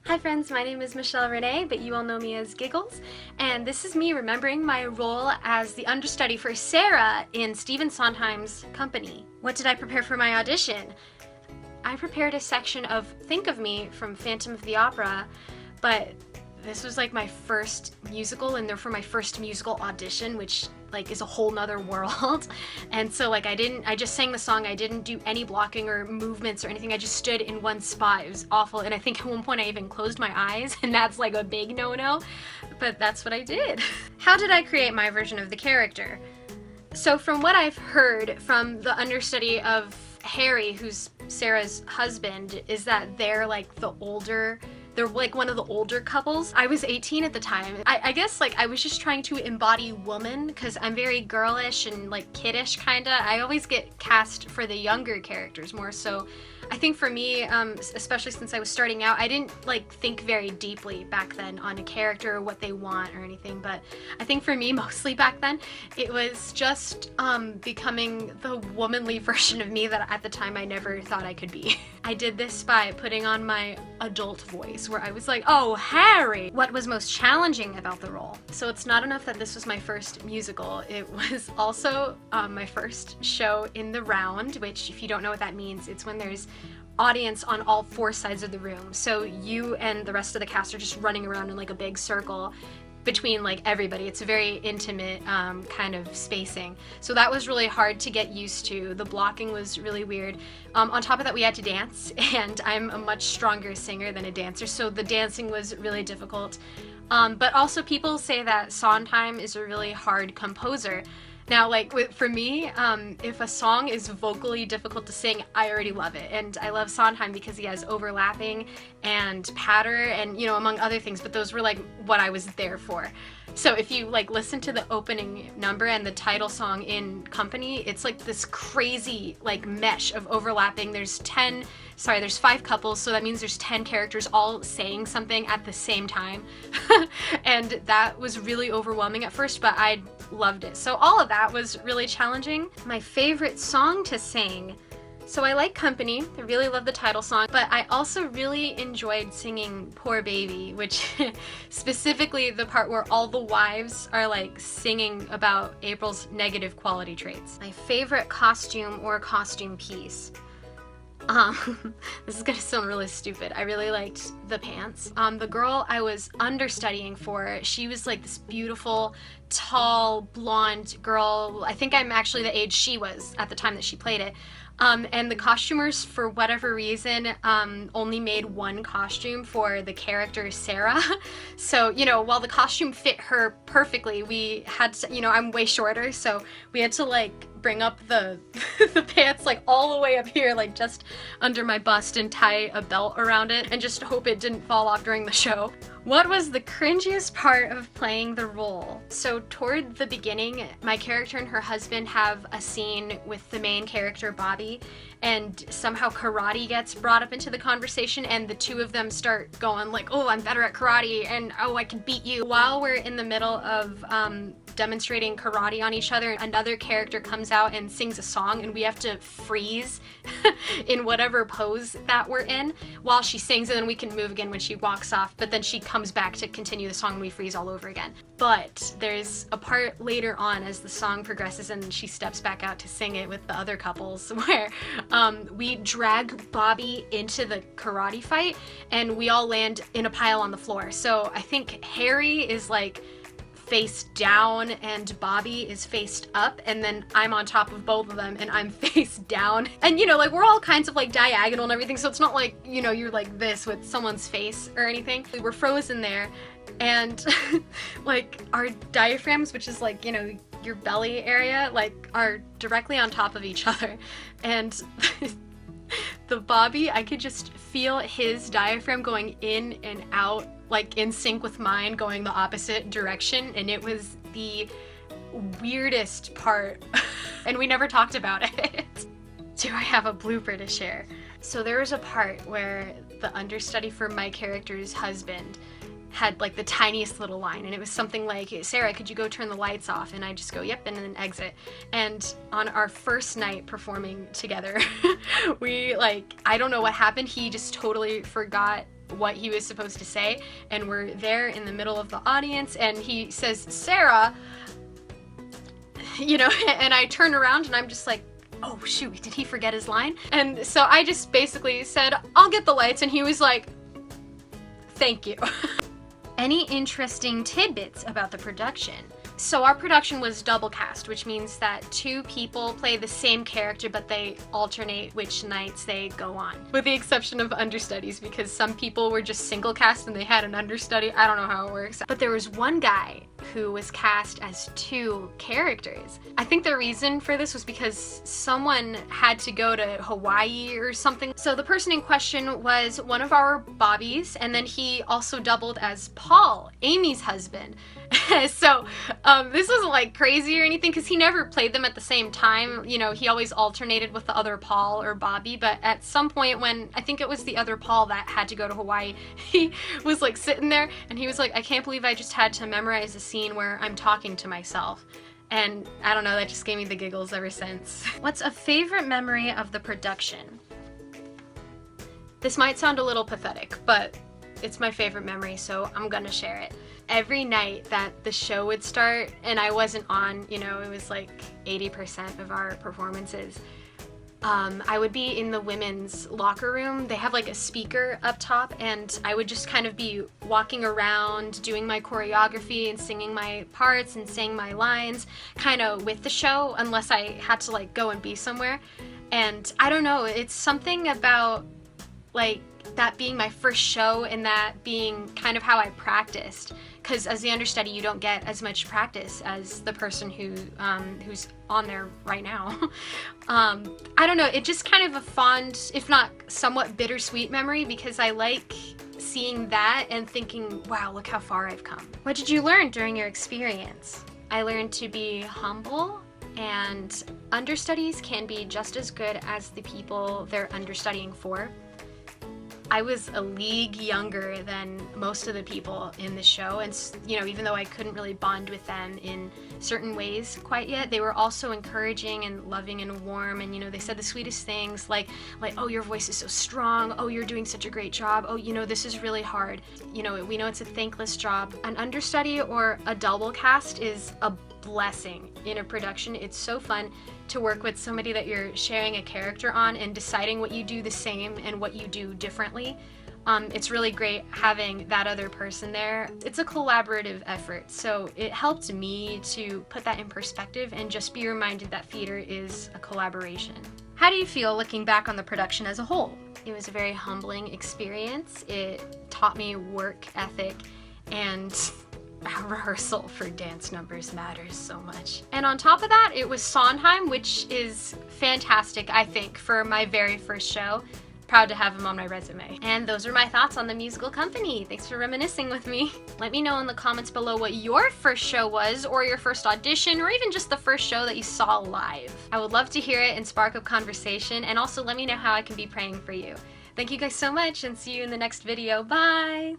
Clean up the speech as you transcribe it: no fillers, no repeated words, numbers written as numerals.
Hi friends, my name is Michelle Renee, but you all know me as Giggles, and this is me remembering my role as the understudy for Sarah in Stephen Sondheim's Company. What did I prepare for my audition? I prepared a section of Think of Me from Phantom of the Opera, but this was like my first musical and therefore my first musical audition, which like is a whole nother world. And so like I just sang the song. I didn't do any blocking or movements or anything. I just stood in one spot. It was awful. And I think at one point I even closed my eyes, and that's like a big no-no, but that's what I did. How did I create my version of the character? So from what I've heard from the understudy of Harry, who's Sarah's husband, is that they're like they're like one of the older couples. I was 18 at the time. I guess like I was just trying to embody woman because I'm very girlish and like kiddish kinda. I always get cast for the younger characters more, so I think for me, especially since I was starting out, I didn't like think very deeply back then on a character or what they want or anything, but I think for me mostly back then it was just becoming the womanly version of me that at the time I never thought I could be. I did this by putting on my adult voice where I was like, oh, Harry! What was most challenging about the role? So it's not enough that this was my first musical, it was also my first show in the round, which if you don't know what that means, it's when there's audience on all four sides of the room. So you and the rest of the cast are just running around in like a big circle between like everybody. It's a very intimate kind of spacing. So that was really hard to get used to. The blocking was really weird. On top of that, we had to dance, and I'm a much stronger singer than a dancer, so the dancing was really difficult. But also people say that Sondheim is a really hard composer. Now, like for me, if a song is vocally difficult to sing, I already love it. And I love Sondheim because he has overlapping and patter and, you know, among other things, but those were like what I was there for. So if you like listen to the opening number and the title song in Company, it's like this crazy like mesh of overlapping. There's 5 couples, so that means there's 10 characters all saying something at the same time. And that was really overwhelming at first, but I loved it. So all of that was really challenging. My favorite song to sing. So I like Company, I really love the title song, but I also really enjoyed singing Poor Baby, which specifically the part where all the wives are like singing about April's negative quality traits. My favorite costume or costume piece. This is gonna sound really stupid. I really liked the pants. The girl I was understudying for, she was like this beautiful, tall, blonde girl. I think I'm actually the age she was at the time that she played it. And the costumers, for whatever reason, only made one costume for the character Sarah. So, you know, while the costume fit her perfectly, we had to, you know, I'm way shorter, so we had to like bring up the the pants like all the way up here, like just under my bust, and tie a belt around it and just hope it didn't fall off during the show. What was the cringiest part of playing the role? So toward the beginning, my character and her husband have a scene with the main character, Bobby, and somehow karate gets brought up into the conversation, and the two of them start going like, oh, I'm better at karate, and oh, I can beat you. While we're in the middle of demonstrating karate on each other, another character comes out and sings a song, and we have to freeze in whatever pose that we're in while she sings, and then we can move again when she walks off, but then she comes back to continue the song and we freeze all over again. But there's a part later on as the song progresses and she steps back out to sing it with the other couples where we drag Bobby into the karate fight and we all land in a pile on the floor. So I think Harry is like face down and Bobby is faced up, and then I'm on top of both of them and I'm face down. And you know, like we're all kinds of like diagonal and everything, so it's not like, you know, you're like this with someone's face or anything. We were frozen there, and like our diaphragms, which is like, you know, your belly area, like are directly on top of each other. And the Bobby, I could just feel his diaphragm going in and out, like in sync with mine, going the opposite direction, and it was the weirdest part. And we never talked about it. Do I have a blooper to share? So there was a part where the understudy for my character's husband had like the tiniest little line, and it was something like, Sarah, could you go turn the lights off? And I just go, yep, and then exit. And on our first night performing together, we like, I don't know what happened, he just totally forgot what he was supposed to say, and we're there in the middle of the audience, and he says, "Sarah," you know, and I turn around and I'm just like, oh shoot, did he forget his line? And so I just basically said, "I'll get the lights," and he was like, "Thank you." Any interesting tidbits about the production? So our production was double cast, which means that 2 people play the same character, but they alternate which nights they go on. With the exception of understudies, because some people were just single cast and they had an understudy. I don't know how it works. But there was one guy who was cast as 2 characters. I think the reason for this was because someone had to go to Hawaii or something. So the person in question was one of our Bobbies, and then he also doubled as Paul, Amy's husband. So this wasn't like crazy or anything, because he never played them at the same time. You know, he always alternated with the other Paul or Bobby, but at some point when, I think it was the other Paul that had to go to Hawaii, he was like sitting there and he was like, "I can't believe I just had to memorize a scene where I'm talking to myself." And I don't know, that just gave me the giggles ever since. What's a favorite memory of the production? This might sound a little pathetic, but it's my favorite memory, so I'm gonna share it. Every night that the show would start and I wasn't on, you know, it was like 80% of our performances, I would be in the women's locker room. They have like a speaker up top, and I would just kind of be walking around doing my choreography and singing my parts and saying my lines kind of with the show, unless I had to like go and be somewhere. And I don't know, it's something about like that being my first show and that being kind of how I practiced, because as the understudy you don't get as much practice as the person who's on there right now. I don't know, it's just kind of a fond, if not somewhat bittersweet memory, because I like seeing that and thinking, wow, look how far I've come. What did you learn during your experience? I learned to be humble, and understudies can be just as good as the people they're understudying for. I was a league younger than most of the people in the show, and you know, even though I couldn't really bond with them in certain ways quite yet, they were also encouraging and loving and warm, and you know, they said the sweetest things like, "Oh, your voice is so strong. Oh, you're doing such a great job. Oh, you know, this is really hard. You know, we know it's a thankless job." An understudy or a double cast is a blessing in a production. It's so fun to work with somebody that you're sharing a character on and deciding what you do the same and what you do differently. It's really great having that other person there. It's a collaborative effort, so it helped me to put that in perspective and just be reminded that theater is a collaboration. How do you feel looking back on the production as a whole? It was a very humbling experience. It taught me work ethic, and rehearsal for dance numbers matters so much. And on top of that, it was Sondheim, which is fantastic, I think, for my very first show. Proud to have him on my resume. And those are my thoughts on the musical company. Thanks for reminiscing with me. Let me know in the comments below what your first show was, or your first audition, or even just the first show that you saw live. I would love to hear it and spark up conversation, and also let me know how I can be praying for you. Thank you guys so much, and see you in the next video. Bye!